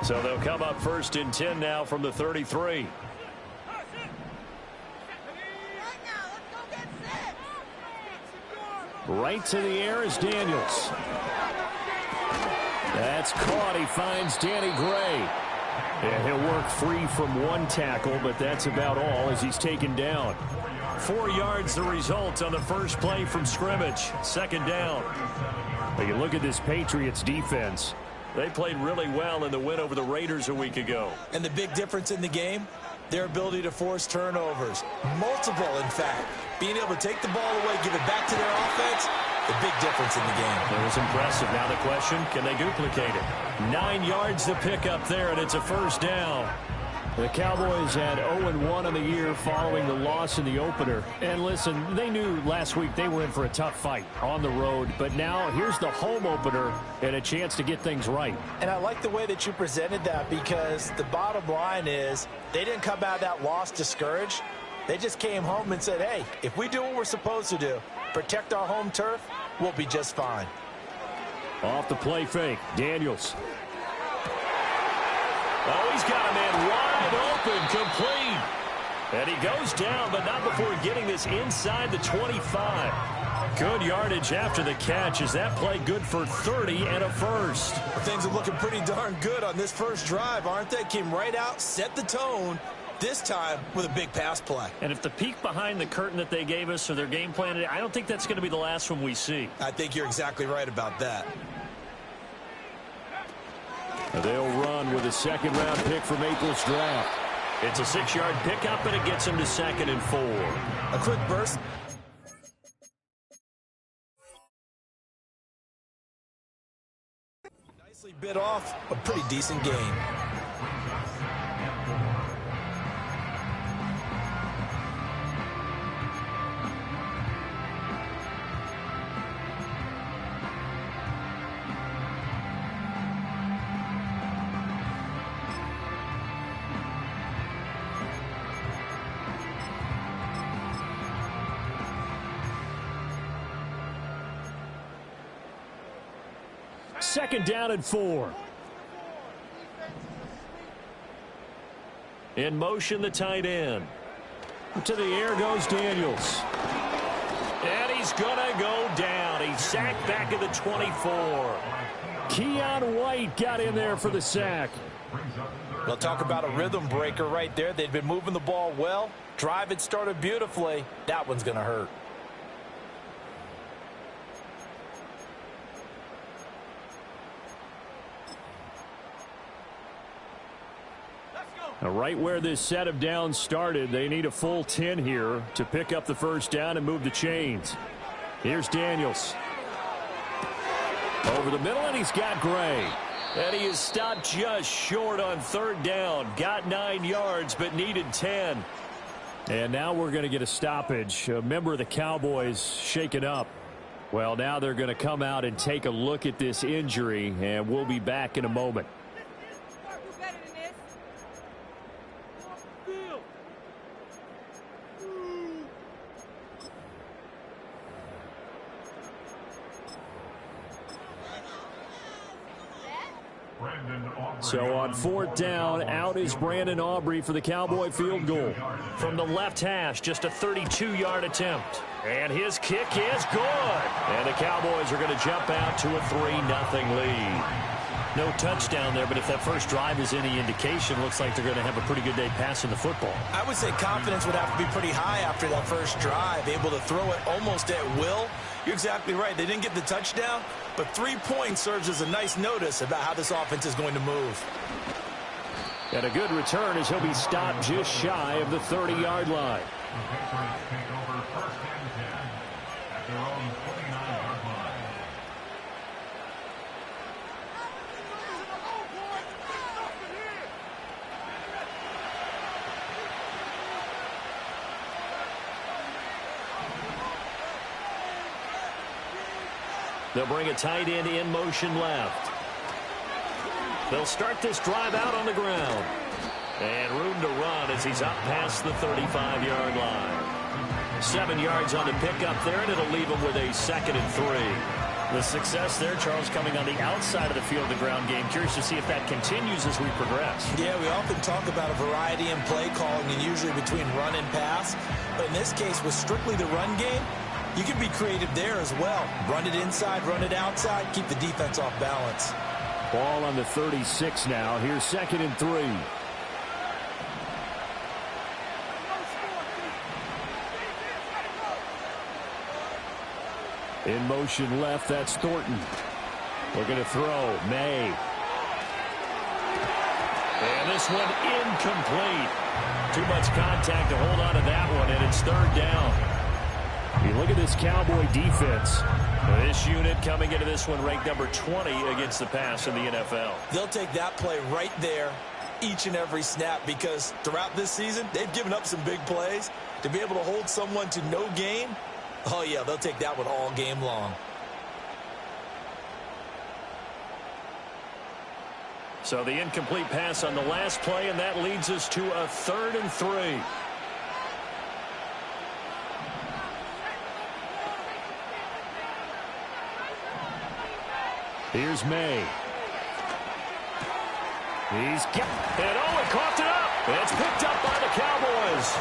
So they'll come up first and 10 now from the 33. Right to the air is Daniels. That's caught. He finds Danny Gray. And he'll work free from one tackle, but that's about all as he's taken down. 4 yards the result on the first play from scrimmage. Second down. But you look at this Patriots defense. They played really well in the win over the Raiders a week ago. And the big difference in the game, their ability to force turnovers. Multiple, in fact. Being able to take the ball away, give it back to their offense, the big difference in the game. It was impressive. Now the question, can they duplicate it? 9 yards to pick up there, and it's a first down. The Cowboys had 0-1 on the year following the loss in the opener. And listen, they knew last week they were in for a tough fight on the road. But now here's the home opener and a chance to get things right. And I like the way that you presented that, because the bottom line is they didn't come out of that loss discouraged. They just came home and said, hey, if we do what we're supposed to do, protect our home turf, we'll be just fine. Off the play fake, Daniels. Oh, he's got a man wide open, complete. And he goes down, but not before getting this inside the 25. Good yardage after the catch. Is that play good for 30 and a first? Things are looking pretty darn good on this first drive, aren't they? Came right out, set the tone, this time with a big pass play. And if the peek behind the curtain that they gave us or their game plan, I don't think that's going to be the last one we see. I think you're exactly right about that. They'll run with a second-round pick from April's draft. It's a 6-yard pickup, and it gets him to 2nd and 4. A quick burst. Nicely bit off a pretty decent game. Second down and 4. In motion, the tight end. To the air goes Daniels. And he's going to go down. He's sacked back at the 24. Keon White got in there for the sack. We'll talk about a rhythm breaker right there. They'd been moving the ball well. Drive had started beautifully. That one's going to hurt. Right where this set of downs started, they need a full 10 here to pick up the first down and move the chains. Here's Daniels. Over the middle, and he's got Gray. And he is stopped just short on third down. Got 9 yards, but needed 10. And now we're going to get a stoppage. A member of the Cowboys shaken up. Well, now they're going to come out and take a look at this injury, and we'll be back in a moment. So on fourth down, out is Brandon Aubrey for the Cowboy field goal. From the left hash, just a 32-yard attempt. And his kick is good. And the Cowboys are going to jump out to a 3-0 lead. No touchdown there, but if that first drive is any indication, looks like they're going to have a pretty good day passing the football. I would say confidence would have to be pretty high after that first drive, able to throw it almost at will. You're exactly right. They didn't get the touchdown, but 3 points serves as a nice notice about how this offense is going to move. And a good return as he'll be stopped just shy of the 30-yard line. They'll bring a tight end in motion left. They'll start this drive out on the ground. And room to run as he's up past the 35-yard line. 7 yards on the pickup there, and it'll leave him with a 2nd and 3. The success there, Charles, coming on the outside of the field, the ground game. Curious to see if that continues as we progress. Yeah, we often talk about a variety in play calling and usually between run and pass. But in this case, with strictly the run game, you can be creative there as well. Run it inside, run it outside, keep the defense off balance. Ball on the 36 now. Here's 2nd and 3. In motion left, that's Thornton. Looking to throw, May. And this one incomplete. Too much contact to hold on to that one, and it's 3rd down. You look at this Cowboy defense. This unit coming into this one ranked number 20 against the pass in the NFL. They'll take that play right there each and every snap because throughout this season, they've given up some big plays. To be able to hold someone to no gain, oh, yeah, they'll take that one all game long. So the incomplete pass on the last play, and that leads us to a 3rd and 3. Here's May. He's got it. Oh, it coughed it up. It's picked up by the Cowboys.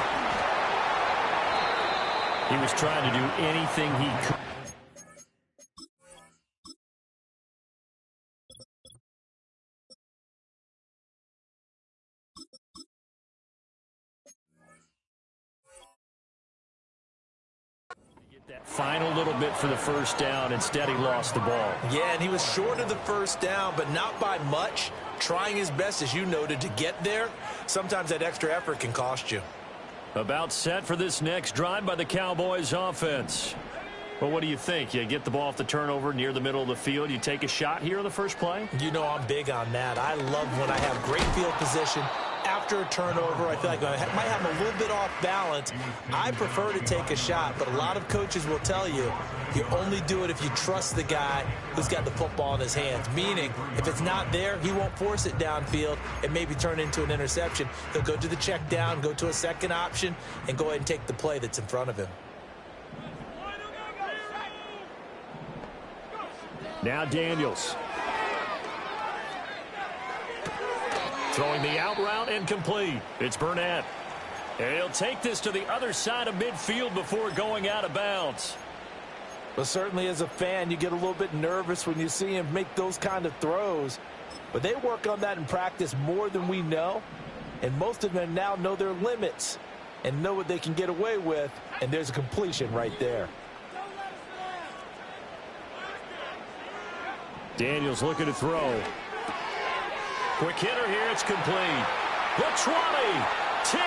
He was trying to do anything he could. That final little bit for the 1st down. Instead, he lost the ball. Yeah, and he was short of the 1st down, but not by much. Trying his best, as you noted, to get there. Sometimes that extra effort can cost you. About set for this next drive by the Cowboys offense. Well, what do you think? You get the ball off the turnover near the middle of the field. You take a shot here on the first play? You know I'm big on that. I love when I have great field position. After a turnover, I feel like I might have a little bit off balance. I prefer to take a shot, but a lot of coaches will tell you, you only do it if you trust the guy who's got the football in his hands. Meaning, if it's not there, he won't force it downfield and maybe turn into an interception. He'll go to the check down, go to a second option, and go ahead and take the play that's in front of him. Now Daniels. Throwing the out route incomplete. It's Burnett. And he'll take this to the other side of midfield before going out of bounds. Well, certainly as a fan, you get a little bit nervous when you see him make those kind of throws. But they work on that in practice more than we know. And most of them now know their limits and know what they can get away with. And there's a completion right there. Daniels looking to throw. Quick hitter here, it's complete. The 20, 10,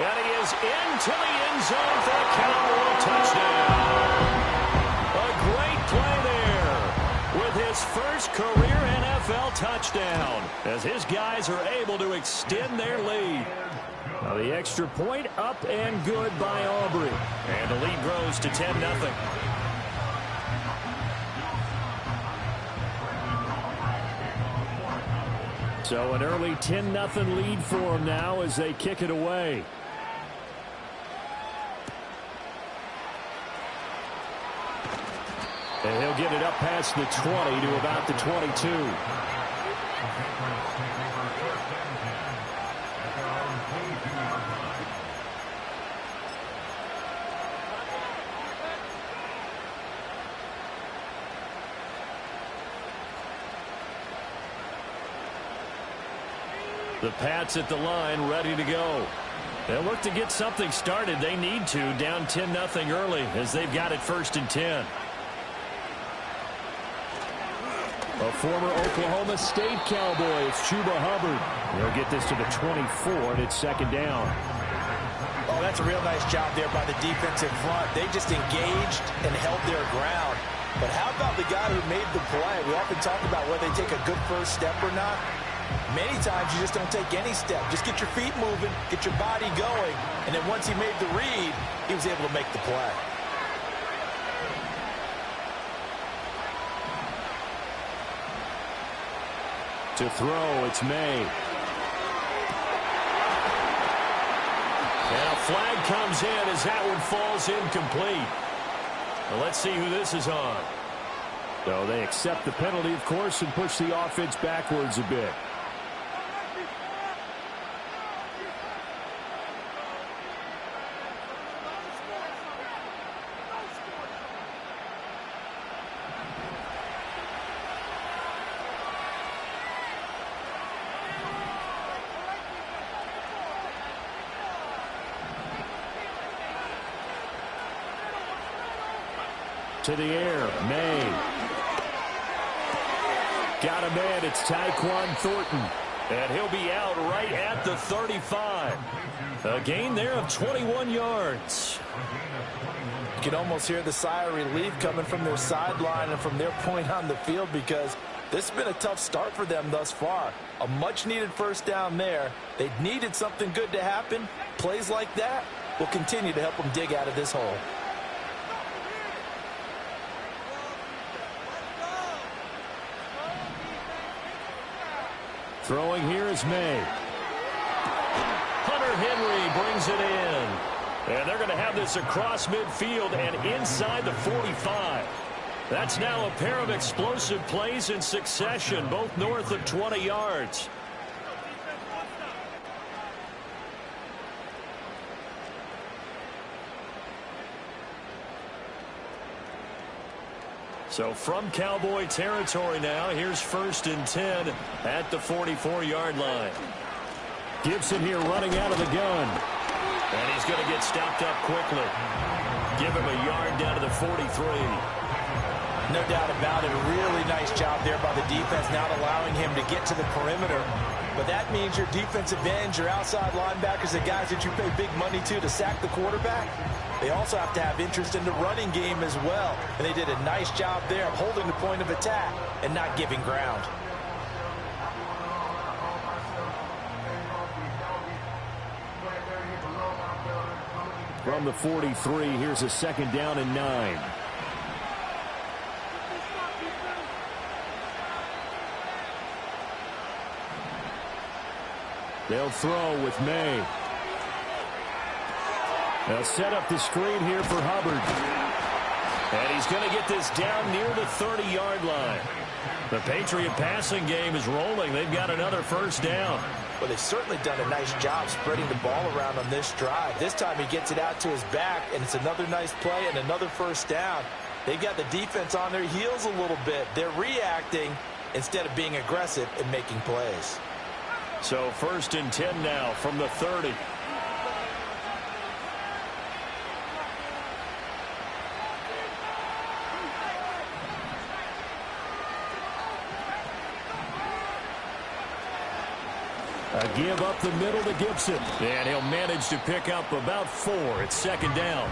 and he is into the end zone for a Cowboy touchdown. A great play there with his first career NFL touchdown as his guys are able to extend their lead. Now the extra point up and good by Aubrey. And the lead grows to 10-0. So an early 10-0 lead for them now as they kick it away. And he'll get it up past the 20 to about the 22. The Pats at the line, ready to go. They'll look to get something started. They need to, down 10-0 early as they've got it 1st and 10. A former Oklahoma State Cowboy, it's Chuba Hubbard. They'll get this to the 24, and it's 2nd down. Oh, that's a real nice job there by the defensive front. They just engaged and held their ground. But how about the guy who made the play? We often talk about whether they take a good first step or not. Many times you just don't take any step. Just get your feet moving, get your body going, and then once he made the read, he was able to make the play. To throw, it's May. And a flag comes in as that one falls incomplete. Well, let's see who this is on. So they accept the penalty, of course, and push the offense backwards a bit. To the air, May. Got a man, it's Tyquan Thornton. And he'll be out right at the 35. A gain there of 21 yards. You can almost hear the sigh of relief coming from their sideline and from their point on the field, because this has been a tough start for them thus far. A much-needed first down there. They needed something good to happen. Plays like that will continue to help them dig out of this hole. Throwing here is May. Hunter Henry brings it in. And they're going to have this across midfield and inside the 45. That's now a pair of explosive plays in succession, both north of 20 yards. So from Cowboy territory now, here's 1st and 10 at the 44-yard line. Gibson here running out of the gun. And he's going to get stopped up quickly. Give him a yard down to the 43. No doubt about it. A really nice job there by the defense, not allowing him to get to the perimeter. But that means your defensive ends, your outside linebackers, the guys that you pay big money to sack the quarterback, they also have to have interest in the running game as well. And they did a nice job there of holding the point of attack and not giving ground. From the 43, here's a 2nd down and 9. They'll throw with May. They'll set up the screen here for Hubbard. And he's going to get this down near the 30-yard line. The Patriot passing game is rolling. They've got another first down. Well, they've certainly done a nice job spreading the ball around on this drive. This time he gets it out to his back, and it's another nice play and another first down. They've got the defense on their heels a little bit. They're reacting instead of being aggressive and making plays. So 1st and 10 now from the 30. A give up the middle to Gibson. And he'll manage to pick up about 4. It's 2nd down.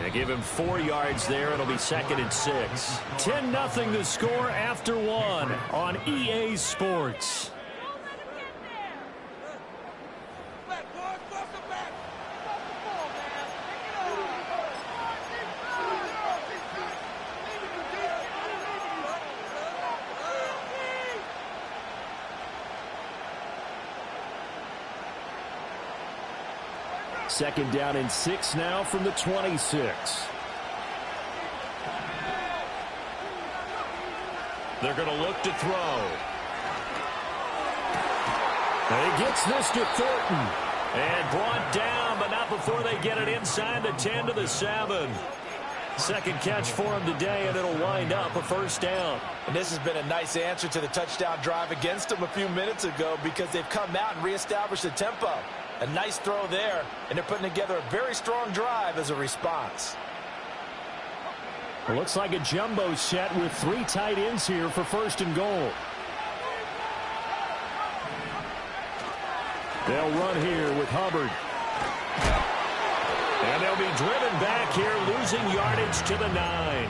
And give him 4 yards there. It'll be 2nd and 6. 10-0 the score after 1 on EA Sports. Second down and 6 now from the 26. They're going to look to throw. And he gets this to Thornton. And brought down, but not before they get it inside the 10 to the 7. Second catch for him today, and it'll wind up a first down. And this has been a nice answer to the touchdown drive against them a few minutes ago, because they've come out and reestablished the tempo. A nice throw there, and they're putting together a very strong drive as a response. It looks like a jumbo set with 3 tight ends here for 1st and goal. They'll run here with Hubbard. And they'll be driven back here, losing yardage to the 9.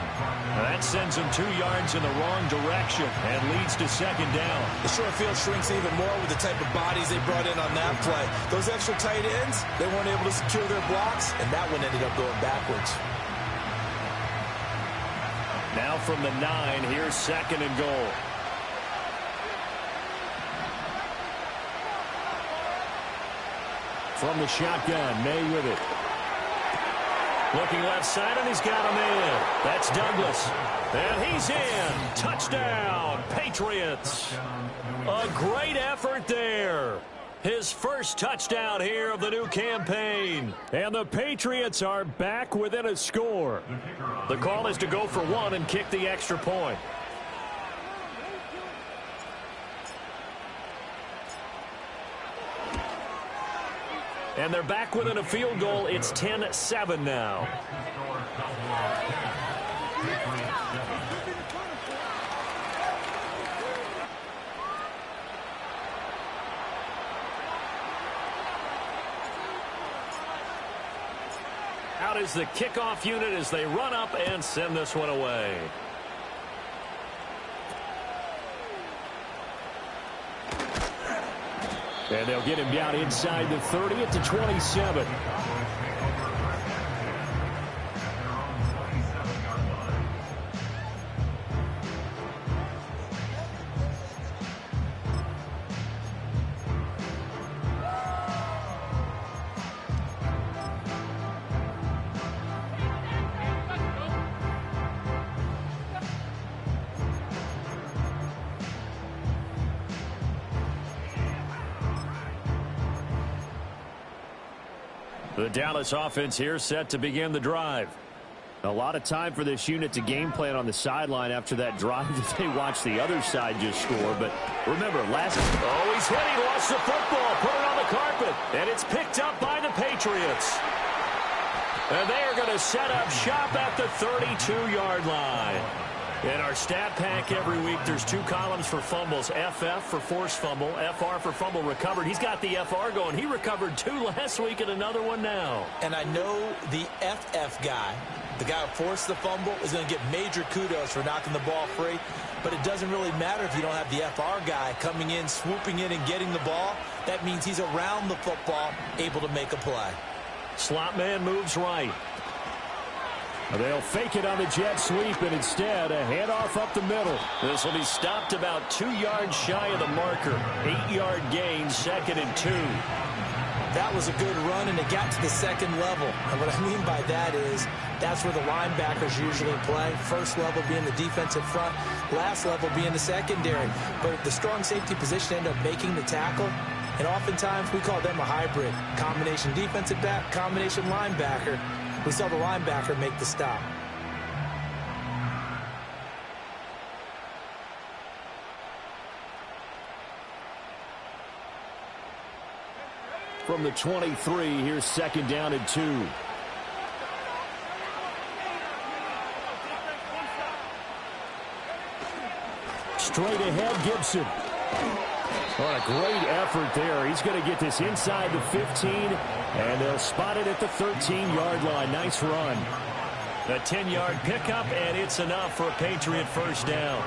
That sends them 2 yards in the wrong direction and leads to 2nd down. The short field shrinks even more with the type of bodies they brought in on that play. Those extra tight ends, they weren't able to secure their blocks, and that one ended up going backwards. Now from the 9, here's 2nd and goal. From the shotgun, May with it. Looking left side, and he's got him in. That's Douglas. And he's in. Touchdown, Patriots. A great effort there. His first touchdown here of the new campaign. And the Patriots are back within a score. The call is to go for one and kick the extra point. And they're back within a field goal. It's 10-7 now. Out is the kickoff unit as they run up and send this one away. And they'll get him down inside the 30 at the 27. The Dallas offense here set to begin the drive. A lot of time for this unit to game plan on the sideline after that drive that they watched the other side just score. But remember, oh, he's hit. He lost the football. Put it on the carpet. And it's picked up by the Patriots. And they are going to set up shop at the 32-yard line. In our stat pack every week, there's two columns for fumbles. FF for forced fumble, FR for fumble recovered. He's got the FR going. He recovered two last week and another one now. And I know the FF guy, the guy who forced the fumble, is going to get major kudos for knocking the ball free. But it doesn't really matter if you don't have the FR guy coming in, swooping in, and getting the ball. That means he's around the football, able to make a play. Slot man moves right. They'll fake it on the jet sweep, and instead a handoff up the middle. This will be stopped about 2 yards shy of the marker. 8-yard gain, 2nd and 2. That was a good run, and it got to the second level. And what I mean by that is that's where the linebackers usually play. First level being the defensive front, last level being the secondary. But the strong safety position ended up making the tackle. And oftentimes we call them a hybrid. Combination defensive back, combination linebacker. We saw the linebacker make the stop. From the 23, here's 2nd down and 2. Straight ahead, Gibson. What a great effort there. He's going to get this inside the 15, and they'll spot it at the 13-yard line. Nice run. A 10-yard pickup, and it's enough for a Patriot first down.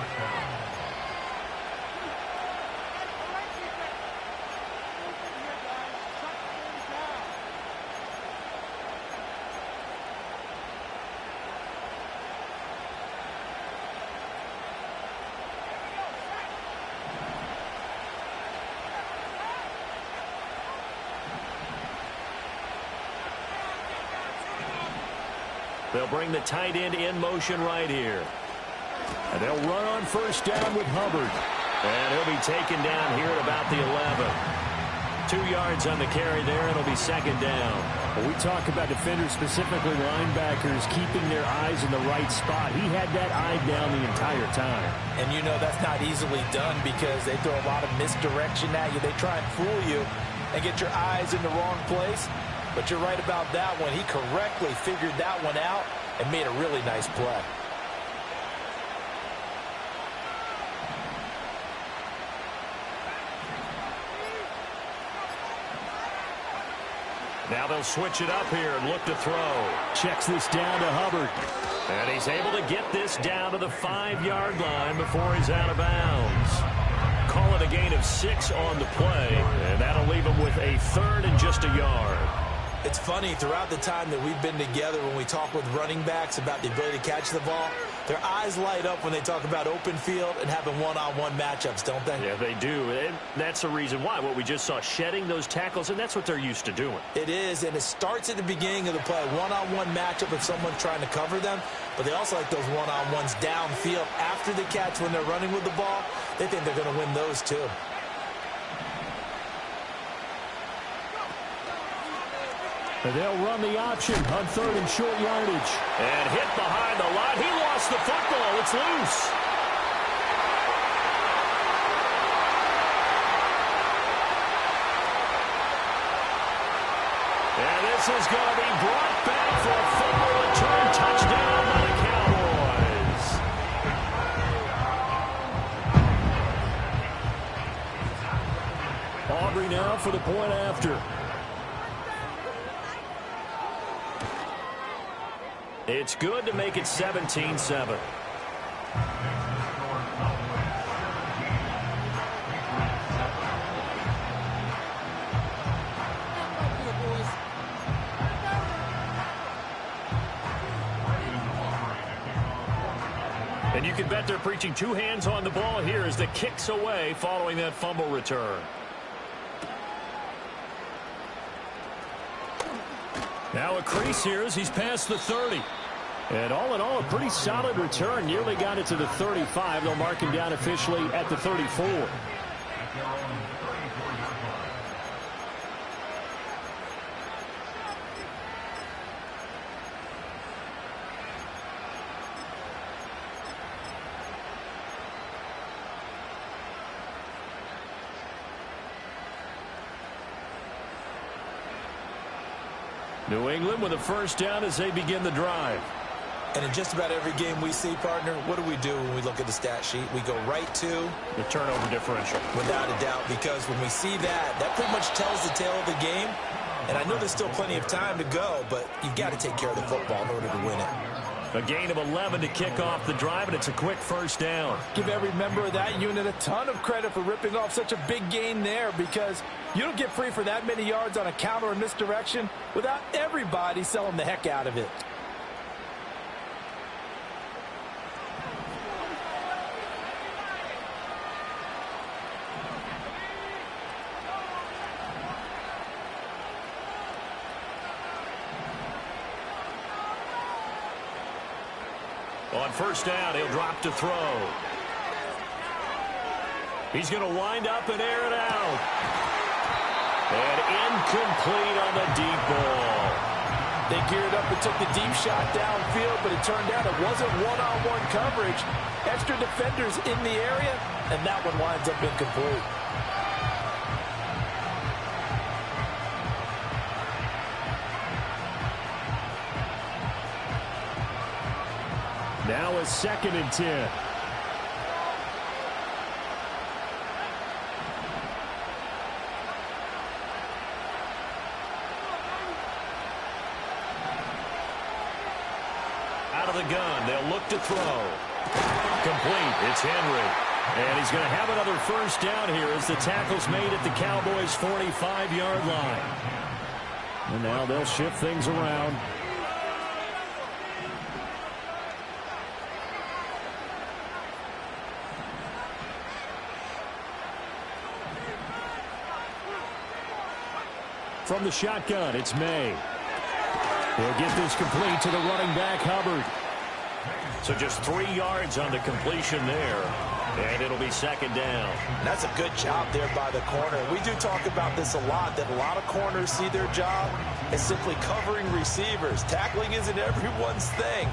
They'll bring the tight end in motion right here. And they'll run on first down with Hubbard. And he'll be taken down here at about the 11. 2 yards on the carry there, and it'll be 2nd down. When we talk about defenders, specifically linebackers, keeping their eyes in the right spot, he had that eye down the entire time. And you know that's not easily done because they throw a lot of misdirection at you. They try and fool you and get your eyes in the wrong place. But you're right about that one. He correctly figured that one out and made a really nice play. Now they'll switch it up here and look to throw. Checks this down to Hubbard. And he's able to get this down to the 5-yard line before he's out of bounds. Call it a gain of 6 on the play, and that'll leave him with a 3rd and just a yard. It's funny, throughout the time that we've been together when we talk with running backs about the ability to catch the ball, Their eyes light up when they talk about open field and having one-on-one matchups, don't they? Yeah, they do. And that's the reason why. What we just saw, shedding those tackles, and that's what they're used to doing. It is, and it starts at the beginning of the play. One-on-one matchup if someone's trying to cover them, but they also like those one-on-ones downfield after the catch when they're running with the ball. They think they're going to win those too. And they'll run the option on 3rd and short yardage. And hit behind the line. He lost the football. It's loose. And this is going to be brought back for a fumble return touchdown by the Cowboys. Aubrey now for the point after. It's good to make it 17-7. And you can bet they're preaching 2 hands on the ball here as the kicks away following that fumble return. Now a crease here as he's past the 30. And all in all, a pretty solid return. Nearly got it to the 35. They'll mark him down officially at the 34. New England with a first down as they begin the drive. And in just about every game we see, partner, what do we do when we look at the stat sheet? We go right to the turnover differential. Without a doubt, because when we see that, that pretty much tells the tale of the game. And I know there's still plenty of time to go, but you've got to take care of the football in order to win it. A gain of 11 to kick off the drive, and it's a quick first down. Give every member of that unit a ton of credit for ripping off such a big gain there, because you don't get free for that many yards on a counter or misdirection without everybody selling the heck out of it. On first down, he'll drop to throw. He's going to wind up and air it out. And incomplete on the deep ball. They geared up and took the deep shot downfield, but it turned out it wasn't one-on-one coverage. Extra defenders in the area, and that one winds up incomplete. Now a 2nd and 10. Out of the gun, they'll look to throw. Complete, it's Henry. And he's going to have another first down here as the tackle's made at the Cowboys' 45-yard line. And now they'll shift things around. From the shotgun, it's May. He'll get this complete to the running back, Hubbard. So just 3 yards on the completion there. And it'll be 2nd down. That's a good job there by the corner. We do talk about this a lot, that a lot of corners see their job as simply covering receivers. Tackling isn't everyone's thing.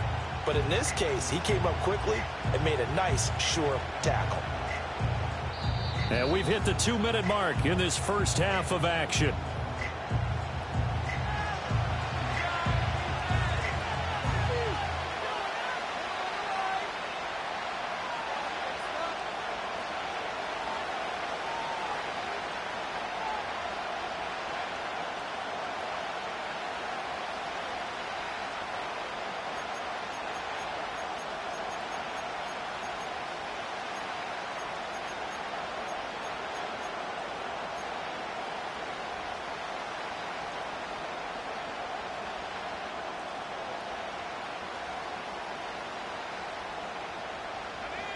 But in this case, he came up quickly and made a nice, sure tackle. And we've hit the 2-minute mark in this first half of action.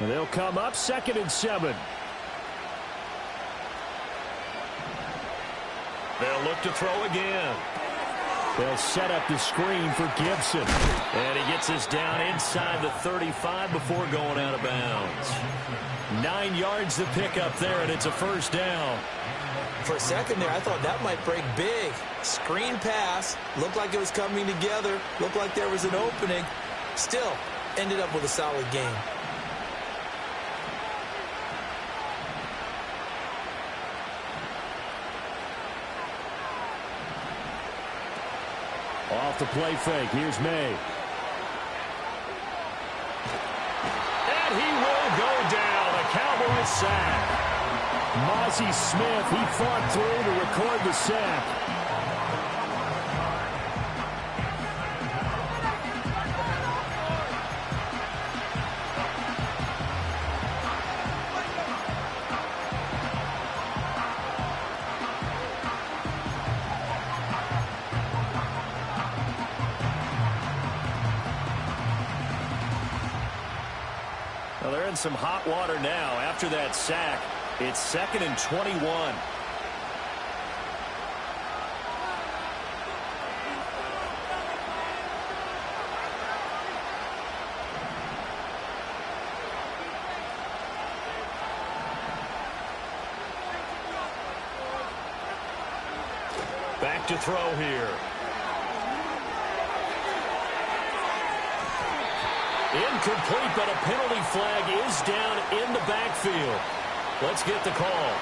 And they'll come up 2nd and 7. They'll look to throw again. They'll set up the screen for Gibson. And he gets us down inside the 35 before going out of bounds. 9 yards to pick up there, and it's a first down. For a second there, I thought that might break big. Screen pass. Looked like it was coming together. Looked like there was an opening. Still, ended up with a solid game. Off the play fake. Here's May. And he will go down. A Cowboys sack. Mozzie Smith, he fought through to record the sack. Well, they're in some hot water now after that sack. It's 2nd and 21. Back to throw here. Incomplete, but a penalty flag is down in the backfield. Let's get the call.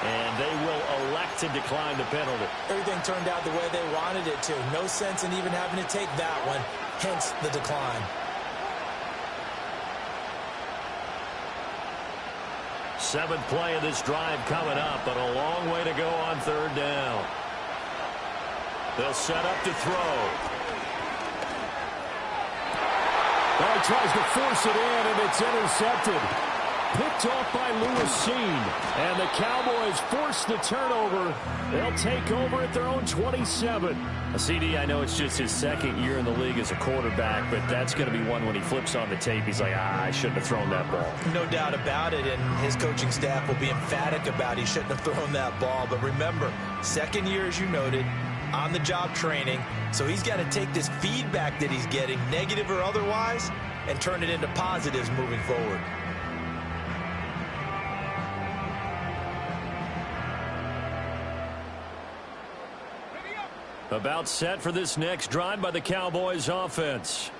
And they will elect to decline the penalty. Everything turned out the way they wanted it to. No sense in even having to take that one. Hence the decline. Seventh play of this drive coming up, but a long way to go on 3rd down. They'll set up to throw. Well, he tries to force it in, and it's intercepted. Picked off by Lewis Cine. And the Cowboys force the turnover. They'll take over at their own 27. CD, I know it's just his 2nd year in the league as a quarterback, but that's going to be one when he flips on the tape. He's like, I shouldn't have thrown that ball. No doubt about it, and his coaching staff will be emphatic about he shouldn't have thrown that ball. But remember, 2nd year, as you noted, on-the-job training. So he's got to take this feedback that he's getting, negative or otherwise, and turn it into positives moving forward. About set for this next drive by the Cowboys offense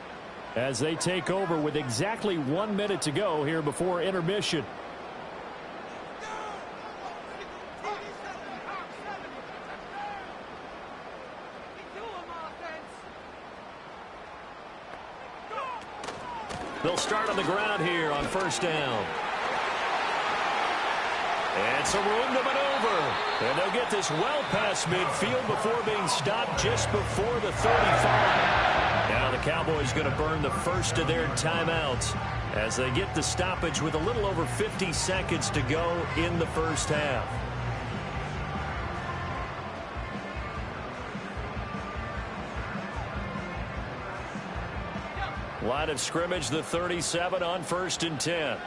as they take over with exactly 1 minute to go here before intermission. They'll start on the ground here on 1st down. And some room to maneuver. And they'll get this well past midfield before being stopped just before the 35. Now the Cowboys going to burn the first of their timeouts as they get the stoppage with a little over 50 seconds to go in the first half. Line of scrimmage, the 37 on 1st and 10.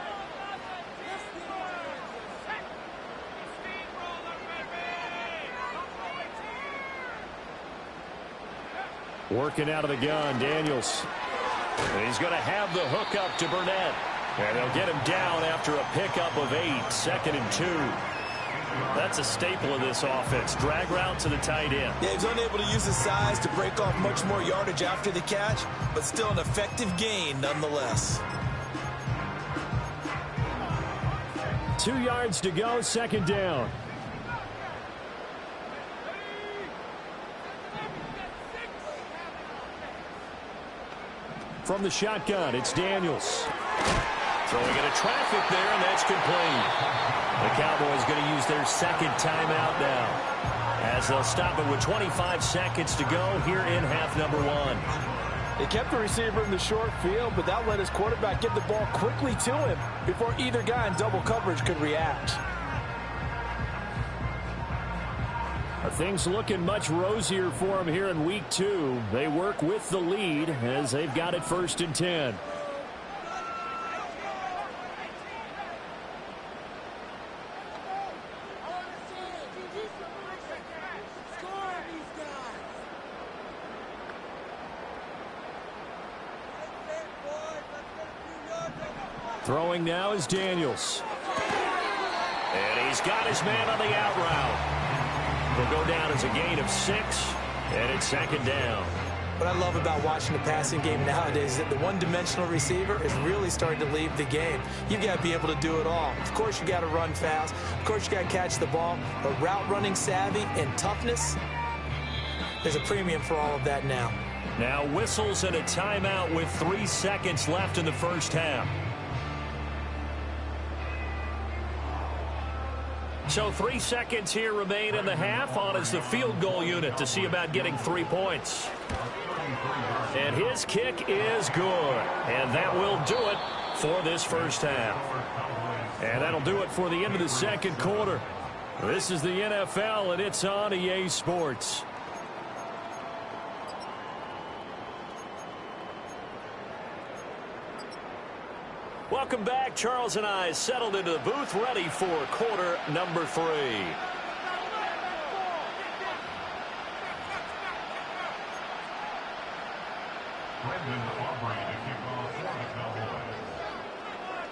Working out of the gun, Daniels. And he's going to have the hook up to Burnett. And they'll get him down after a pickup of 8, 2nd and 2. That's a staple of this offense. Drag route to the tight end. Yeah, he's unable to use his size to break off much more yardage after the catch, but still an effective gain nonetheless. 2 yards to go, 2nd down. From the shotgun, it's Daniels. Throwing into traffic there, and that's complete. The Cowboys going to use their 2nd timeout now as they'll stop it with 25 seconds to go here in half number 1. They kept the receiver in the short field, but that let his quarterback get the ball quickly to him before either guy in double coverage could react. Things looking much rosier for them here in week 2. They work with the lead as they've got it 1st and 10. Throwing now is Daniels. And he's got his man on the out route. He'll go down as a gain of 6, and it's second down. What I love about watching the passing game nowadays is that the one-dimensional receiver is really starting to leave the game. You've got to be able to do it all. Of course, you got to run fast. Of course, you got to catch the ball. But route running savvy and toughness, there's a premium for all of that now. Now whistles and a timeout with 3 seconds left in the first half. So 3 seconds here remain in the half. On is the field goal unit to see about getting 3 points. And his kick is good. And that will do it for this first half. And that'll do it for the end of the second quarter. This is the NFL, and it's on EA Sports. Welcome back. Charles and I settled into the booth, ready for quarter number 3.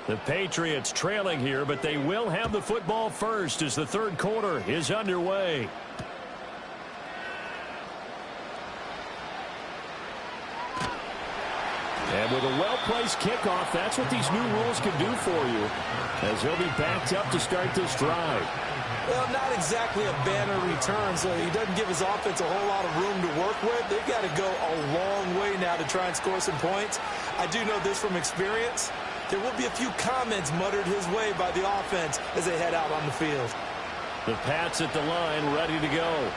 The Patriots trailing here, but they will have the football first as the third quarter is underway. And with a well-placed kickoff, that's what these new rules can do for you, as he'll be backed up to start this drive. Well, not exactly a banner return, so he doesn't give his offense a whole lot of room to work with. They've got to go a long way now to try and score some points. I do know this from experience. There will be a few comments muttered his way by the offense as they head out on the field. The Pats at the line, ready to go.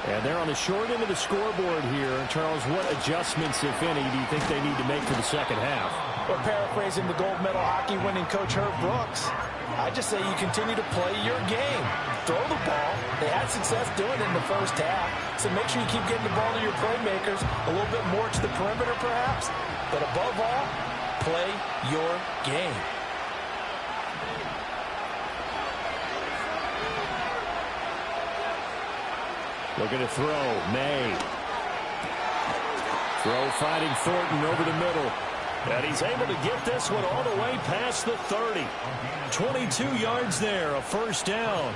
And they're on the short end of the scoreboard here. Charles, what adjustments, if any, do you think they need to make for the second half? Well, paraphrasing the gold medal hockey winning coach Herb Brooks, I just say you continue to play your game. Throw the ball. They had success doing it in the first half, so make sure you keep getting the ball to your playmakers, a little bit more to the perimeter perhaps, but above all, play your game. Looking to throw. May. Throw finding Thornton over the middle. And he's able to get this one all the way past the 30. 22 yards there, a first down.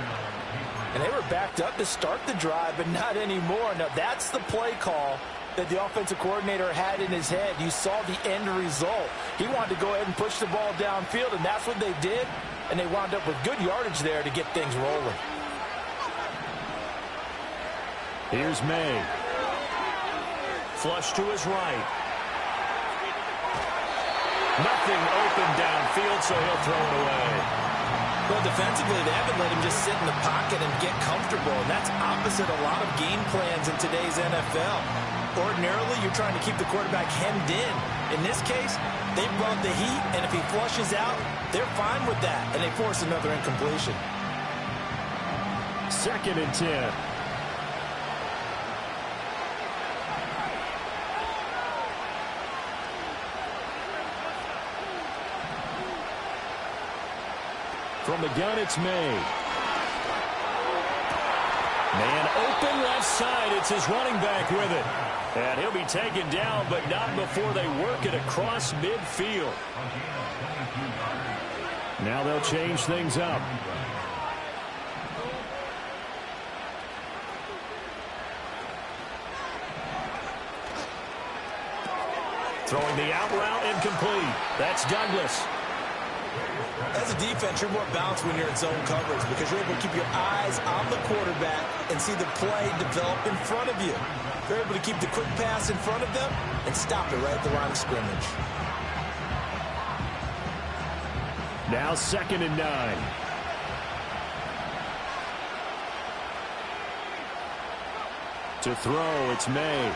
And they were backed up to start the drive, but not anymore. Now, that's the play call that the offensive coordinator had in his head. You saw the end result. He wanted to go ahead and push the ball downfield, and that's what they did. And they wound up with good yardage there to get things rolling. Here's May. Flush to his right. Nothing open downfield, so he'll throw it away. Well, defensively, they haven't let him just sit in the pocket and get comfortable, and that's opposite a lot of game plans in today's NFL. Ordinarily, you're trying to keep the quarterback hemmed in. In this case, they brought the heat, and if he flushes out, they're fine with that, and they force another incompletion. 2nd and 10. From the gun, it's May. Man open left side. It's his running back with it. And he'll be taken down, but not before they work it across midfield. Now they'll change things up. Throwing the out route incomplete. That's Douglas. As a defense, you're more balanced when you're in zone coverage because you're able to keep your eyes on the quarterback and see the play develop in front of you. You're able to keep the quick pass in front of them and stop it right at the line of scrimmage. Now 2nd and 9. To throw, it's May.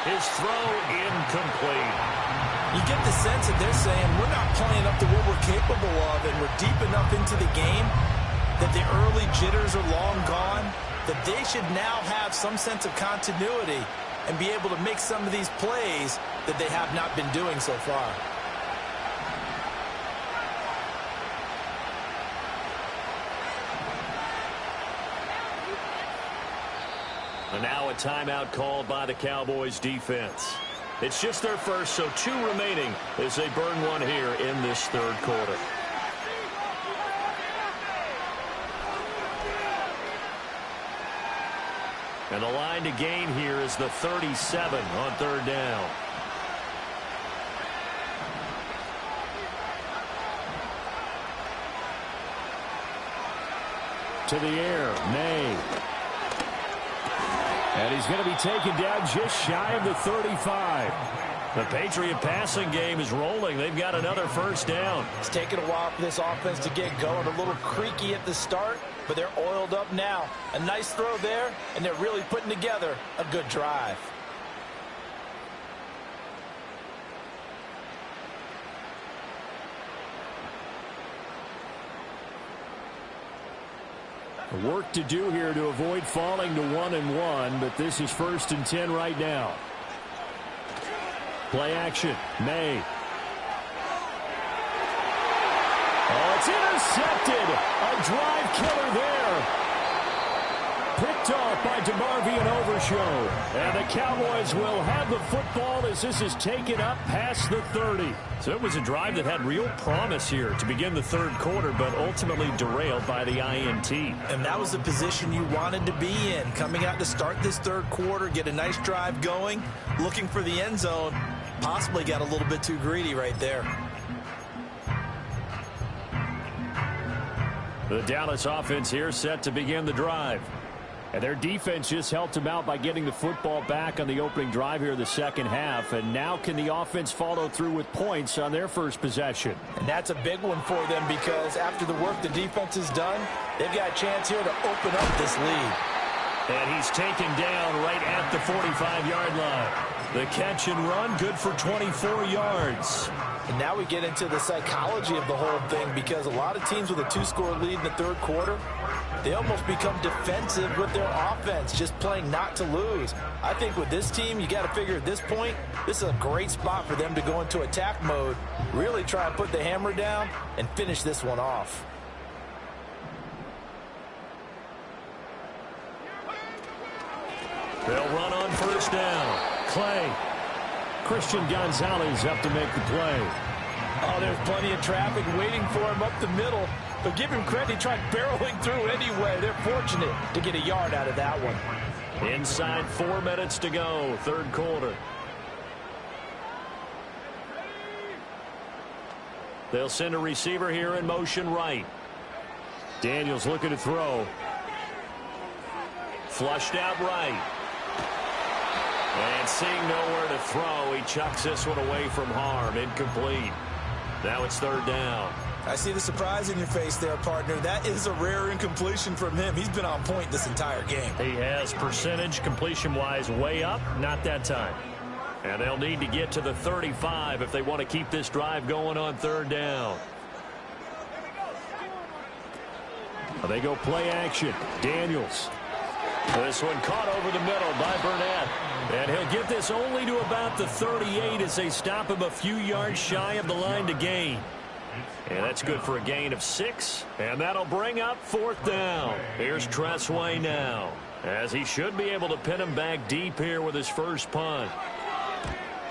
His throw incomplete. You get the sense that they're saying we're not playing up to what we're capable of, and we're deep enough into the game that the early jitters are long gone, that they should now have some sense of continuity and be able to make some of these plays that they have not been doing so far. And now a timeout called by the Cowboys defense. It's just their first, so 2 remaining as they burn one here in this third quarter. And the line to gain here is the 37 on third down. To the air, May. And he's going to be taken down just shy of the 35. The Patriot passing game is rolling. They've got another first down. It's taken a while for this offense to get going. A little creaky at the start, but they're oiled up now. A nice throw there, and they're really putting together a good drive. Work to do here to avoid falling to 1-1, but this is 1st and 10 right now. Play action, May. Oh, it's intercepted. A drive killer there. Picked off by DeMarvion Overshow. And the Cowboys will have the football as this is taken up past the 30. So it was a drive that had real promise here to begin the third quarter, but ultimately derailed by the INT. And that was the position you wanted to be in. Coming out to start this third quarter, get a nice drive going, looking for the end zone. Possibly got a little bit too greedy right there. The Dallas offense here set to begin the drive. And their defense just helped them out by getting the football back on the opening drive here in the second half. And now can the offense follow through with points on their first possession? And that's a big one for them because after the work the defense has done, they've got a chance here to open up this lead. And he's taken down right at the 45-yard line. The catch and run, good for 24 yards. And now we get into the psychology of the whole thing because a lot of teams with a 2-score lead in the third quarter, they almost become defensive with their offense, just playing not to lose. I think with this team, you got to figure at this point, this is a great spot for them to go into attack mode, really try to put the hammer down and finish this one off. They'll run on first down. Clay. Christian Gonzalez up to make the play. Oh, there's plenty of traffic waiting for him up the middle. But give him credit, he tried barreling through anyway. They're fortunate to get a yard out of that one. Inside 4 minutes to go, third quarter. They'll send a receiver here in motion right. Daniels looking to throw. Flushed out right. And seeing nowhere to throw, he chucks this one away from harm. Incomplete. Now it's third down. I see the surprise in your face there, partner. That is a rare incompletion from him. He's been on point this entire game. He has percentage completion-wise way up, not that time. And they'll need to get to the 35 if they want to keep this drive going on third down. They go play action. Daniels. This one caught over the middle by Burnett. And he'll get this only to about the 38 as they stop him a few yards shy of the line to gain. And that's good for a gain of 6. And that'll bring up fourth down. Here's Tressway now, as he should be able to pin him back deep here with his first punt.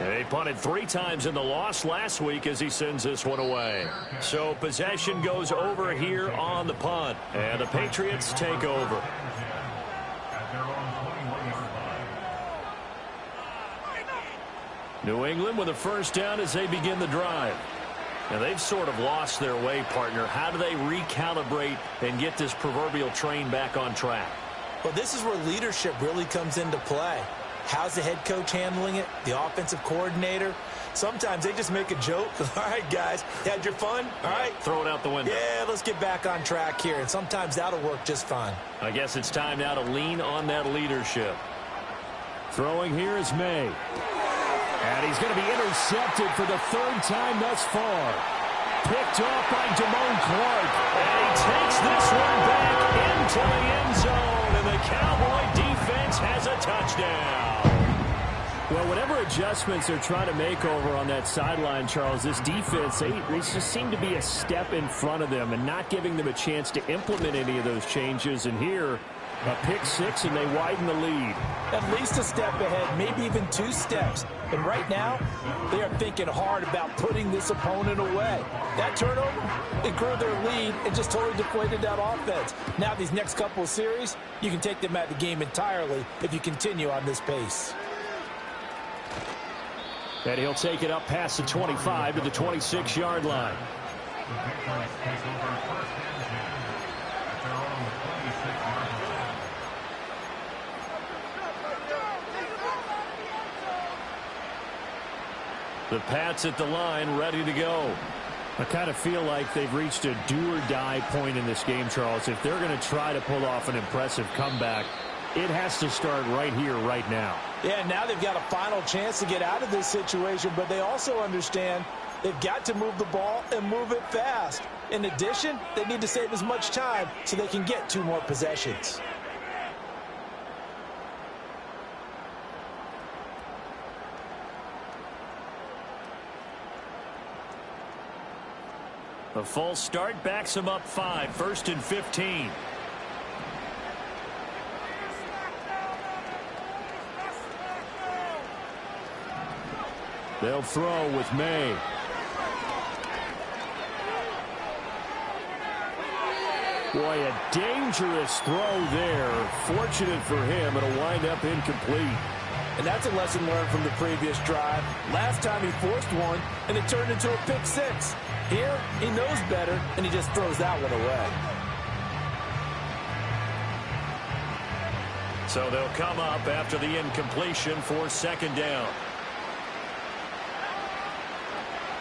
And he punted 3 times in the loss last week as he sends this one away. So possession goes over here on the punt. And the Patriots take over. New England with a first down as they begin the drive. And they've sort of lost their way, partner. How do they recalibrate and get this proverbial train back on track? Well, this is where leadership really comes into play. How's the head coach handling it? The offensive coordinator? Sometimes they just make a joke. All right, guys, had your fun? All right. Throw it out the window. Yeah, let's get back on track here. And sometimes that'll work just fine. I guess it's time now to lean on that leadership. Throwing here is May. And he's going to be intercepted for the 3rd time thus far. Picked off by Damone Clark. And he takes this one back into the end zone. And the Cowboy defense has a touchdown. Well, whatever adjustments they're trying to make over on that sideline, Charles, this defense, they just seem to be a step in front of them and not giving them a chance to implement any of those changes. And here, A pick six, and they widen the lead. At least a step ahead, maybe even 2 steps. And right now, they are thinking hard about putting this opponent away. That turnover, it grew their lead and just totally deflated that offense. Now these next couple of series, you can take them out of the game entirely if you continue on this pace. And he'll take it up past the 25 to the 26-yard line. The Pats at the line, ready to go. I kind of feel like they've reached a do-or-die point in this game, Charles. If they're going to try to pull off an impressive comeback, it has to start right here, right now. Yeah, now they've got a final chance to get out of this situation, but they also understand they've got to move the ball and move it fast. In addition, they need to save as much time so they can get 2 more possessions. A false start backs them up 5, 1st and 15. They'll throw with May. Boy, a dangerous throw there. Fortunate for him, it'll wind up incomplete. And that's a lesson learned from the previous drive. Last time he forced one, and it turned into a pick 6. Here, he knows better, and he just throws that one away. So they'll come up after the incompletion for 2nd down.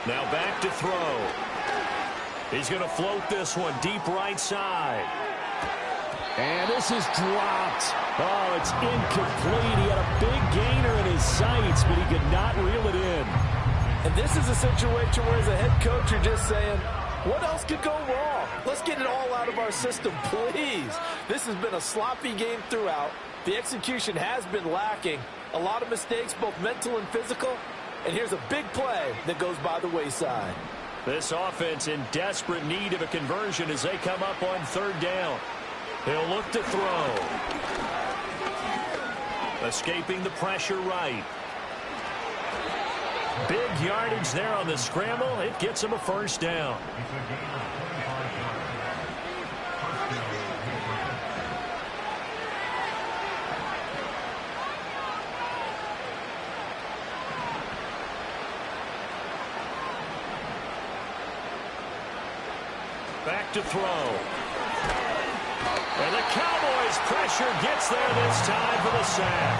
Now back to throw. He's going to float this one deep right side. And this is dropped. Oh, it's incomplete. He had a big gainer in his sights, but he could not reel it in. And this is a situation where as a head coach you're just saying, what else could go wrong? Let's get it all out of our system, please. This has been a sloppy game throughout. The execution has been lacking. A lot of mistakes, both mental and physical. And here's a big play that goes by the wayside. This offense in desperate need of a conversion as they come up on 3rd down. He'll look to throw. Escaping the pressure right. Big yardage there on the scramble. It gets him a 1st down. Back to throw. And the Cowboys' pressure gets there this time for the sack.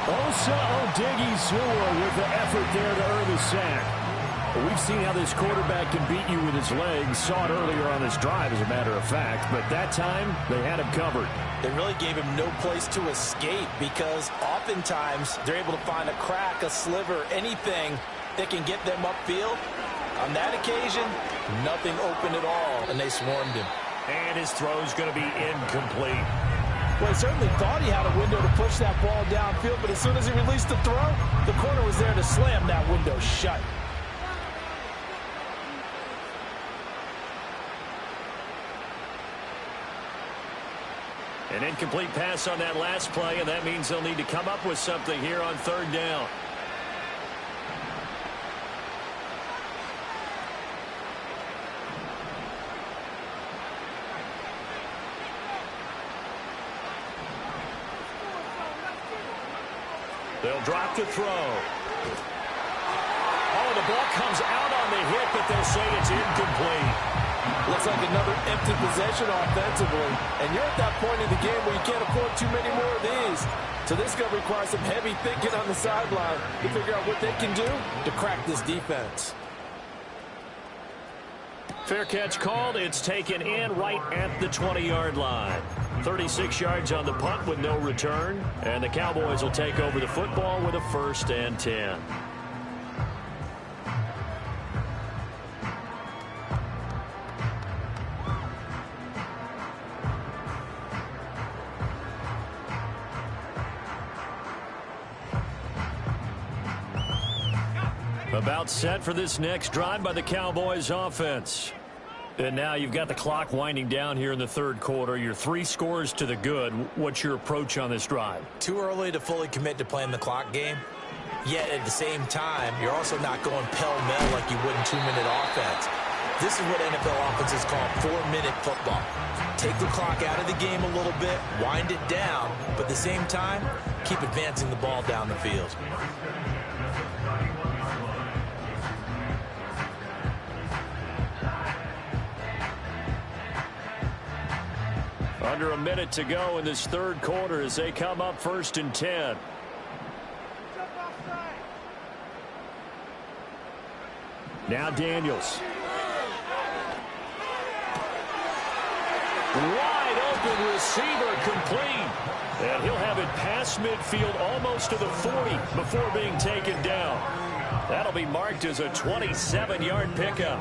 Osa Odighizuwa with the effort there to earn the sack. Well, we've seen how this quarterback can beat you with his legs. Saw it earlier on this drive, as a matter of fact. But that time, they had him covered. They really gave him no place to escape because oftentimes they're able to find a crack, a sliver, anything that can get them upfield. On that occasion, nothing open at all, and they swarmed him. And his throw's going to be incomplete. Well, he certainly thought he had a window to push that ball downfield, but as soon as he released the throw, the corner was there to slam that window shut. An incomplete pass on that last play, and that means they'll need to come up with something here on 3rd down. They'll drop to throw. Oh, the ball comes out on the hit, but they'll say it's incomplete. Looks like another empty possession offensively. And you're at that point in the game where you can't afford too many more of these. So this is going to require some heavy thinking on the sideline to figure out what they can do to crack this defense. Fair catch called. It's taken in right at the 20-yard line. 36 yards on the punt with no return. And the Cowboys will take over the football with a 1st and 10. About set for this next drive by the Cowboys offense. And now you've got the clock winding down here in the third quarter. You're 3 scores to the good. What's your approach on this drive? Too early to fully commit to playing the clock game. Yet at the same time, you're also not going pell-mell like you would in 2-minute offense. This is what NFL offenses call 4-minute football. Take the clock out of the game a little bit, wind it down, but at the same time, keep advancing the ball down the field. Under a minute to go in this third quarter as they come up 1st and 10. Now Daniels. Wide open receiver complete. And he'll have it past midfield almost to the 40 before being taken down. That'll be marked as a 27-yard pickup.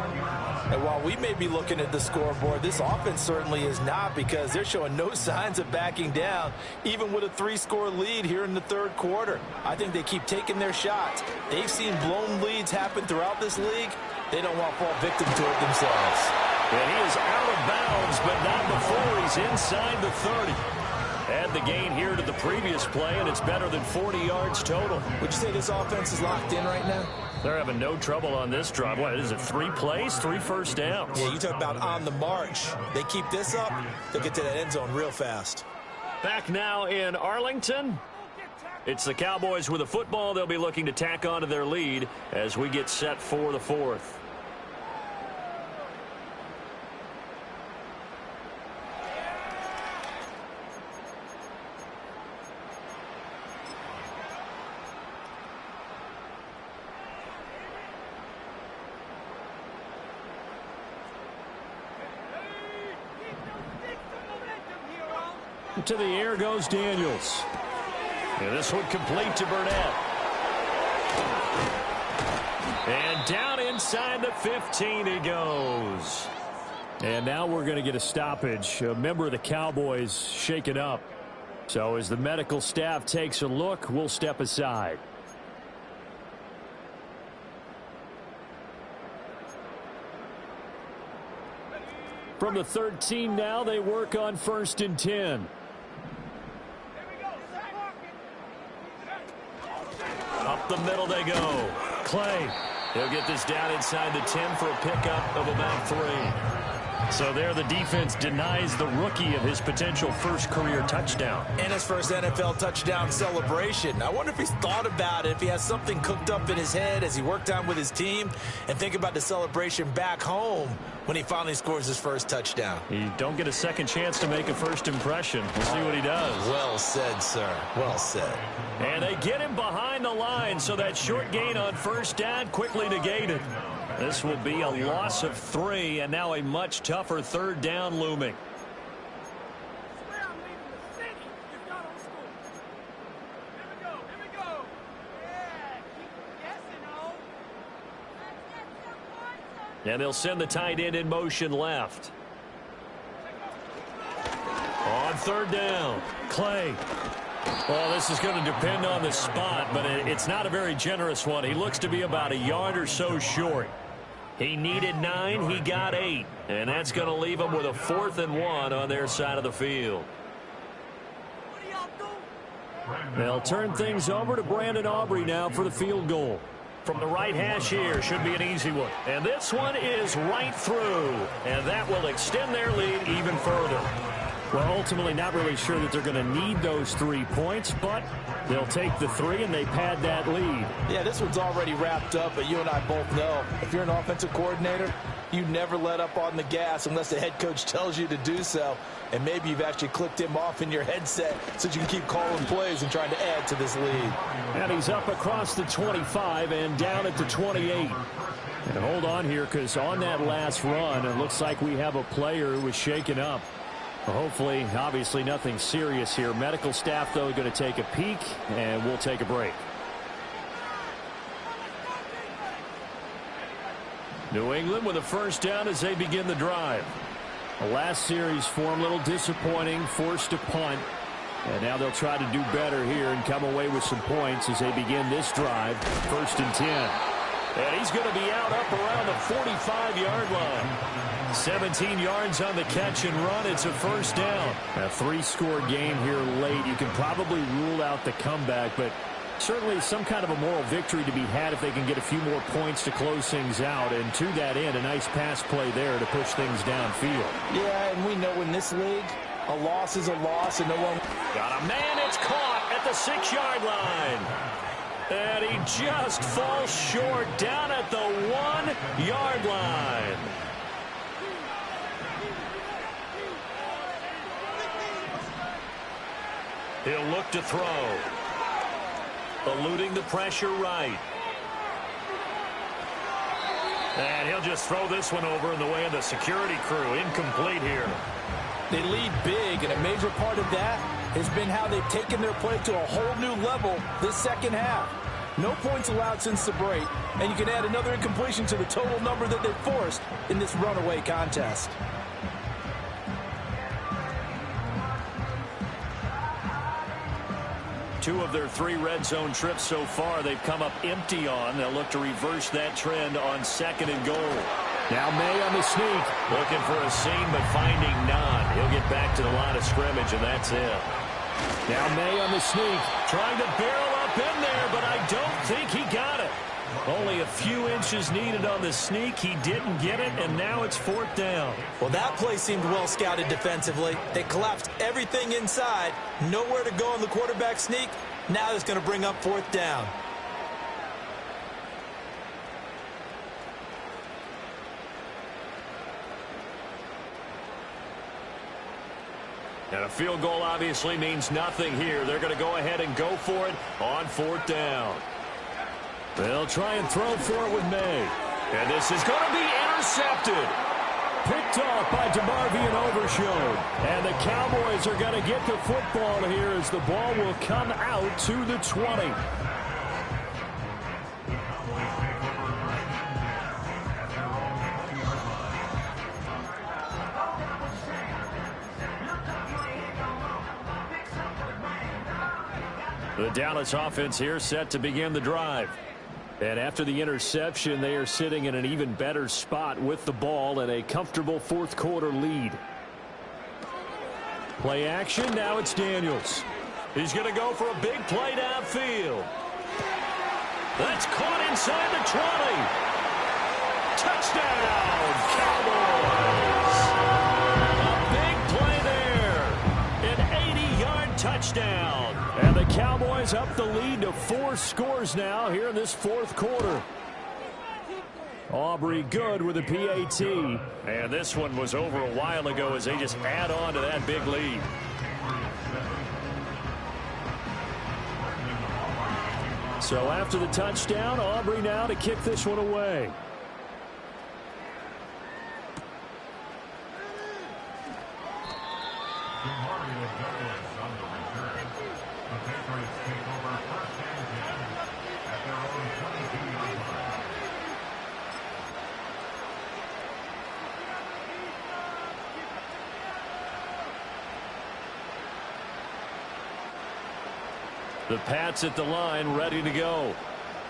And while we may be looking at the scoreboard, this offense certainly is not, because they're showing no signs of backing down, even with a 3-score lead here in the third quarter. I think they keep taking their shots. They've seen blown leads happen throughout this league. They don't want to fall victim to it themselves. And he is out of bounds, but not before he's inside the 30. Add the gain here to the previous play, and it's better than 40 yards total. Would you say this offense is locked in right now? They're having no trouble on this drive. What is it, 3 plays, 3 first downs? Yeah, you talk about on the march. They keep this up, they'll get to that end zone real fast. Back now in Arlington. It's the Cowboys with a football. They'll be looking to tack on to their lead as we get set for the 4th. To the air goes Daniels. And this one complete to Burnett. And down inside the 15 he goes. And now we're going to get a stoppage. A member of the Cowboys shaken up. So as the medical staff takes a look, we'll step aside. From the 13 now, they work on 1st and 10. Up the middle they go. Clay. He'll get this down inside the 10 for a pickup of about 3. So there the defense denies the rookie of his potential first career touchdown. And his first NFL touchdown celebration. I wonder if he's thought about it, if he has something cooked up in his head as he worked on with his team, and think about the celebration back home when he finally scores his first touchdown. You don't get a second chance to make a first impression. We'll see what he does. Well said, sir. Well said. And they get him behind the line, so that short gain on first down quickly negated. This will be a loss of 3, and now a much tougher 3rd down looming. And they'll send the tight end in motion left. On 3rd down, Clay. Well, this is going to depend on the spot, but it's not a very generous one. He looks to be about a yard or so short. He needed 9, he got 8. And that's going to leave him with a 4th and 1 on their side of the field. They'll turn things over to Brandon Aubrey now for the field goal. From the right hash here, should be an easy one. And this one is right through. And that will extend their lead even further. Well, ultimately not really sure that they're going to need those 3 points, but they'll take the 3 and they pad that lead. Yeah, this one's already wrapped up, but you and I both know if you're an offensive coordinator, you never let up on the gas unless the head coach tells you to do so. And maybe you've actually clicked him off in your headset so you can keep calling plays and trying to add to this lead. And he's up across the 25 and down at the 28. And hold on here, because on that last run, it looks like we have a player who was shaken up. Hopefully, obviously nothing serious here. Medical staff, though, going to take a peek, and we'll take a break. New England with a first down as they begin the drive. The last series for them, a little disappointing, forced to punt. And now they'll try to do better here and come away with some points as they begin this drive, 1st and 10. And he's going to be out up around the 45-yard line. 17 yards on the catch and run. It's a first down. A three-score game here late. You can probably rule out the comeback, but certainly some kind of a moral victory to be had if they can get a few more points to close things out. And to that end, a nice pass play there to push things downfield. Yeah, and we know in this league, a loss is a loss, and no one... Got a man. It's caught at the 6-yard line. And he just falls short down at the 1-yard line. He'll look to throw. Eluding the pressure right. And he'll just throw this one over in the way of the security crew. Incomplete here. They lead big, and a major part of that has been how they've taken their play to a whole new level this second half. No points allowed since the break, and you can add another incompletion to the total number that they've forced in this runaway contest. Two of their 3 red zone trips so far they've come up empty on. They'll look to reverse that trend on 2nd and goal. Now May on the sneak. Looking for a seam, but finding none. He'll get back to the line of scrimmage, and that's it. Now May on the sneak. Trying to barrel up in there, but I don't think he got it. Only a few inches needed on the sneak. He didn't get it, and now it's 4th down. Well, that play seemed well scouted defensively. They collapsed everything inside. Nowhere to go on the quarterback sneak. Now it's going to bring up 4th down. And a field goal obviously means nothing here. They're going to go ahead and go for it on 4th down. They'll try and throw for it with May. And this is going to be intercepted. Picked off by DeMarvion Overshown. And the Cowboys are going to get the football here as the ball will come out to the 20. The Dallas offense here set to begin the drive. And after the interception, they are sitting in an even better spot with the ball and a comfortable 4th quarter lead. Play action. Now it's Daniels. He's going to go for a big play downfield. That's caught inside the 20. Touchdown, Cowboys. A big play there. An 80-yard touchdown. And the Cowboys up the lead to 4 scores now here in this 4th quarter. Aubrey good with a PAT. And this one was over a while ago as they just add on to that big lead. So after the touchdown, Aubrey now to kick this one away. The Pats at the line, ready to go.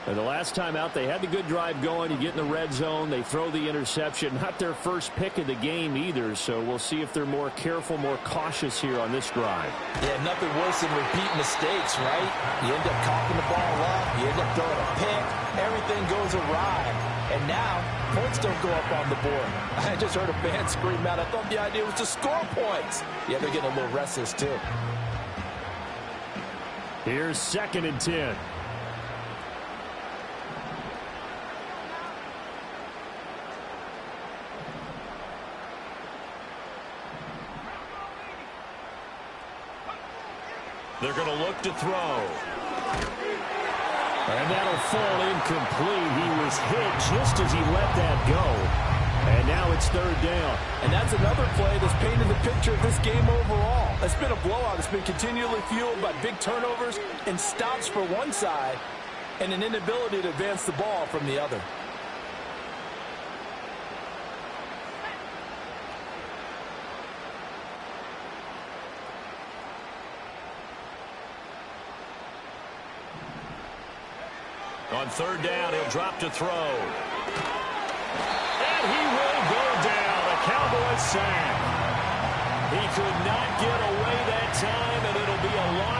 And the last time out, they had the good drive going. You get in the red zone, they throw the interception. Not their first pick of the game either, so we'll see if they're more careful, more cautious here on this drive. Yeah, nothing worse than repeat mistakes, right? You end up coughing the ball up, you end up throwing a pick, everything goes awry. And now, points don't go up on the board. I just heard a fan scream out, I thought the idea was to score points. Yeah, they're getting a little restless too. Here's 2nd and 10. They're going to look to throw. And that'll fall incomplete. He was hit just as he let that go. And now it's 3rd down. And that's another play that's painted the picture of this game overall. It's been a blowout. It's been continually fueled by big turnovers and stops for one side and an inability to advance the ball from the other. On 3rd down, he'll drop to throw. And he will go down. A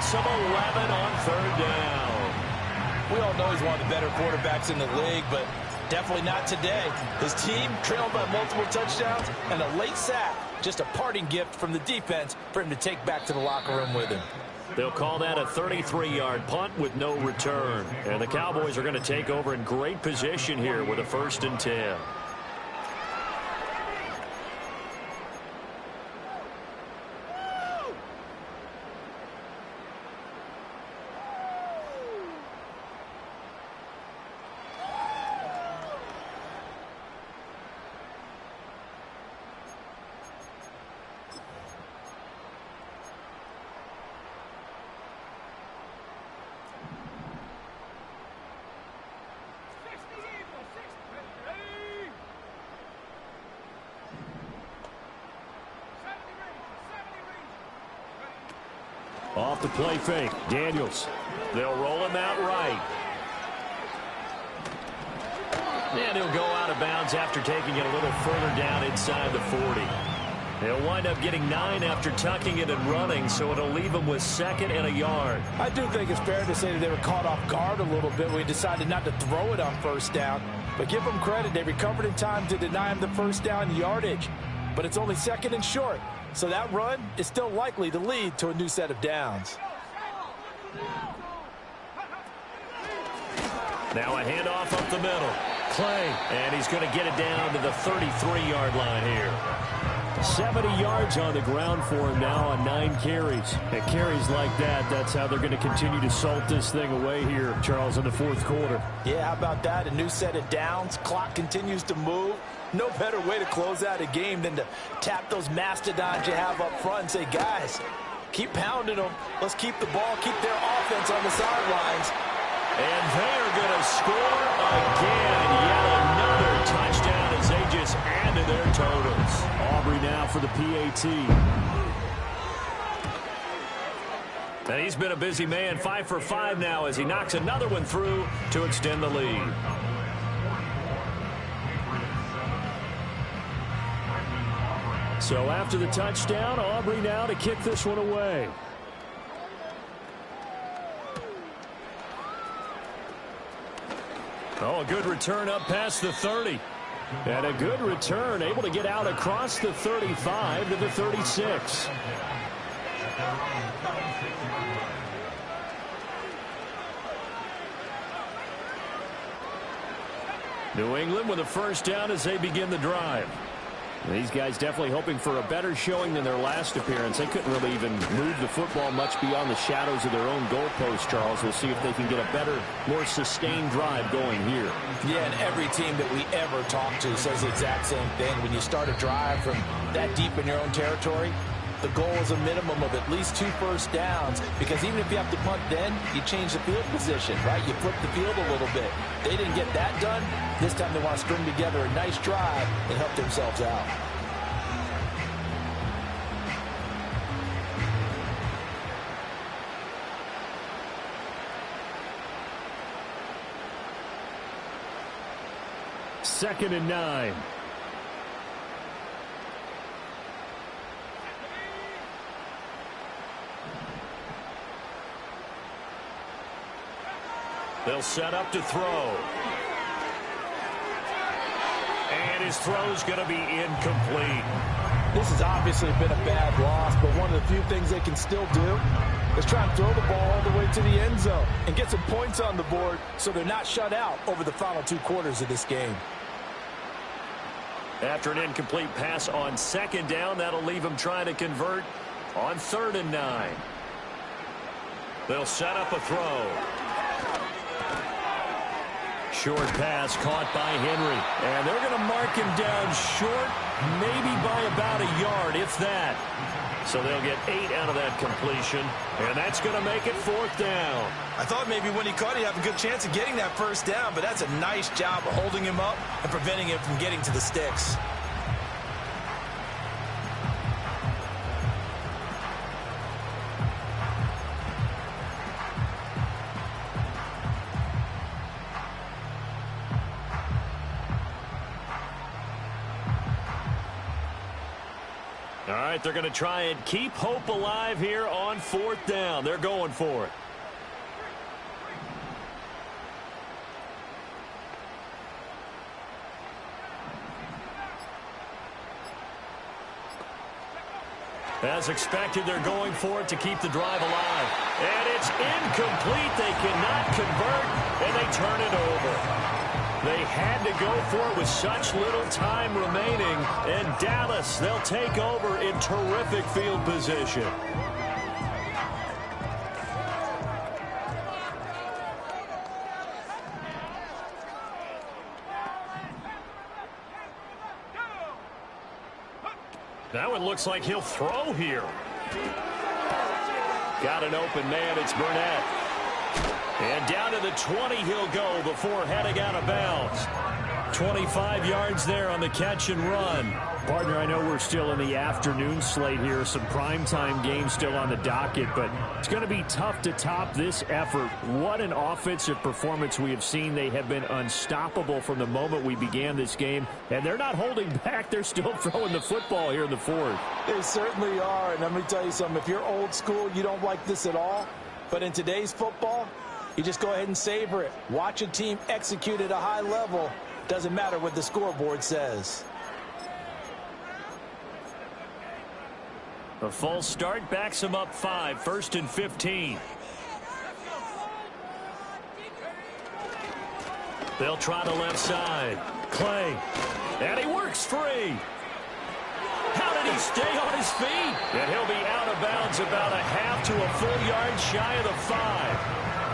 loss of 11 on third down. We all know he's one of the better quarterbacks in the league, but definitely not today. His team trailed by multiple touchdowns and a late sack. Just a parting gift from the defense for him to take back to the locker room with him. They'll call that a 33-yard punt with no return. And the Cowboys are going to take over in great position here with a 1st and 10. Off the play fake, Daniels. They'll roll him out right. And he'll go out of bounds after taking it a little further down inside the 40. They'll wind up getting 9 after tucking it and running, so it'll leave him with 2nd and a yard. I do think it's fair to say that they were caught off guard a little bit when we decided not to throw it on 1st down. But give them credit, they recovered in time to deny him the 1st down yardage. But it's only 2nd and short. So that run is still likely to lead to a new set of downs. Now a handoff up the middle. Clay, and he's going to get it down to the 33-yard line here. 70 yards on the ground for him now on 9 carries. And carries like that, that's how they're going to continue to salt this thing away here, Charles, in the 4th quarter. Yeah, how about that? A new set of downs. Clock continues to move. No better way to close out a game than to tap those mastodons you have up front and say, guys, keep pounding them. Let's keep the ball, keep their offense on the sidelines. And they're going to score again. Yet another touchdown as they just add to their totals. Aubrey now for the PAT. And he's been a busy man, 5 for 5 now as he knocks another one through to extend the lead. So after the touchdown, Aubrey now to kick this one away. Oh, a good return up past the 30. And a good return, able to get out across the 35 to the 36. New England with a 1st down as they begin the drive. These guys definitely hoping for a better showing than their last appearance. They couldn't really even move the football much beyond the shadows of their own goalpost, Charles. We'll see if they can get a better, more sustained drive going here. Yeah, and every team that we ever talk to says the exact same thing. When you start a drive from that deep in your own territory, the goal is a minimum of at least 2 first downs, because even if you have to punt then, you change the field position, right? You flip the field a little bit. They didn't get that done. This time they want to string together a nice drive and help themselves out. Second and 9. They'll set up to throw. And his throw's going to be incomplete. This has obviously been a bad loss, but one of the few things they can still do is try and throw the ball all the way to the end zone and get some points on the board so they're not shut out over the final 2 quarters of this game. After an incomplete pass on 2nd down, that'll leave them trying to convert on 3rd and 9. They'll set up a throw. Short pass caught by Henry. And they're going to mark him down short, maybe by about a yard, if that. So they'll get 8 out of that completion, and that's going to make it 4th down. I thought maybe when he caught, he'd have a good chance of getting that 1st down, but that's a nice job of holding him up and preventing him from getting to the sticks. All right, they're going to try and keep hope alive here on 4th down. They're going for it. As expected, they're going for it to keep the drive alive. And it's incomplete. They cannot convert, and they turn it over. They had to go for it with such little time remaining. And Dallas, they'll take over in terrific field position. That one looks like he'll throw here. Got an open man. It's Burnett. And down to the 20 he'll go before heading out of bounds. 25 yards there on the catch and run. Partner, I know we're still in the afternoon slate here. Some primetime games still on the docket, but it's going to be tough to top this effort. What an offensive performance we have seen. They have been unstoppable from the moment we began this game, and they're not holding back. They're still throwing the football here in the 4th. They certainly are, and let me tell you something. If you're old school, you don't like this at all. But in today's football, you just go ahead and savor it. Watch a team execute at a high level. Doesn't matter what the scoreboard says. A false start backs him up 5. 1st and 15. They'll try the left side. Clay. And he works free. How did he stay on his feet? And he'll be out of bounds about a half to a full yard shy of the 5.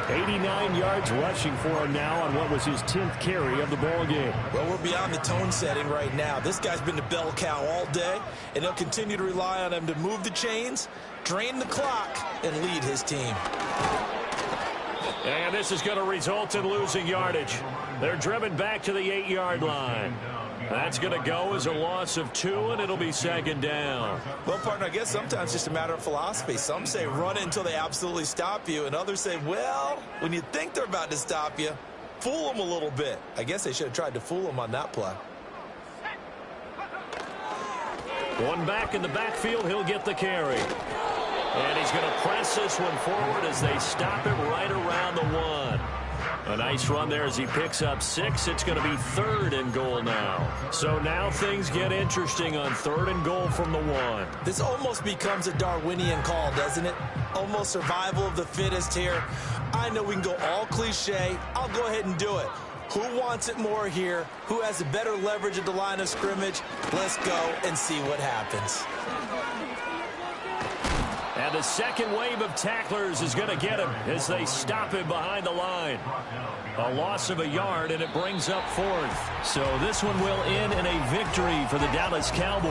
89 yards rushing for him now on what was his 10th carry of the ball game. Well, we're beyond the tone setting right now. This guy's been the bell cow all day, and they'll continue to rely on him to move the chains, drain the clock, and lead his team. And this is going to result in losing yardage. They're driven back to the 8-yard line. That's going to go as a loss of 2, and it'll be 2nd down. Well, partner, I guess sometimes it's just a matter of philosophy. Some say run it until they absolutely stop you, and others say, well, when you think they're about to stop you, fool them a little bit. I guess they should have tried to fool them on that play. One back in the backfield, he'll get the carry. And he's going to press this one forward as they stop him right around the 1. A nice run there as he picks up 6. It's going to be 3rd and goal now. So now things get interesting on 3rd and goal from the 1. This almost becomes a Darwinian call, doesn't it? Almost survival of the fittest here. I know we can go all cliche. I'll go ahead and do it. Who wants it more here? Who has a better leverage at the line of scrimmage? Let's go and see what happens. And the second wave of tacklers is going to get him as they stop him behind the line. A loss of a yard, and it brings up 4th. So this one will end in a victory for the Dallas Cowboys.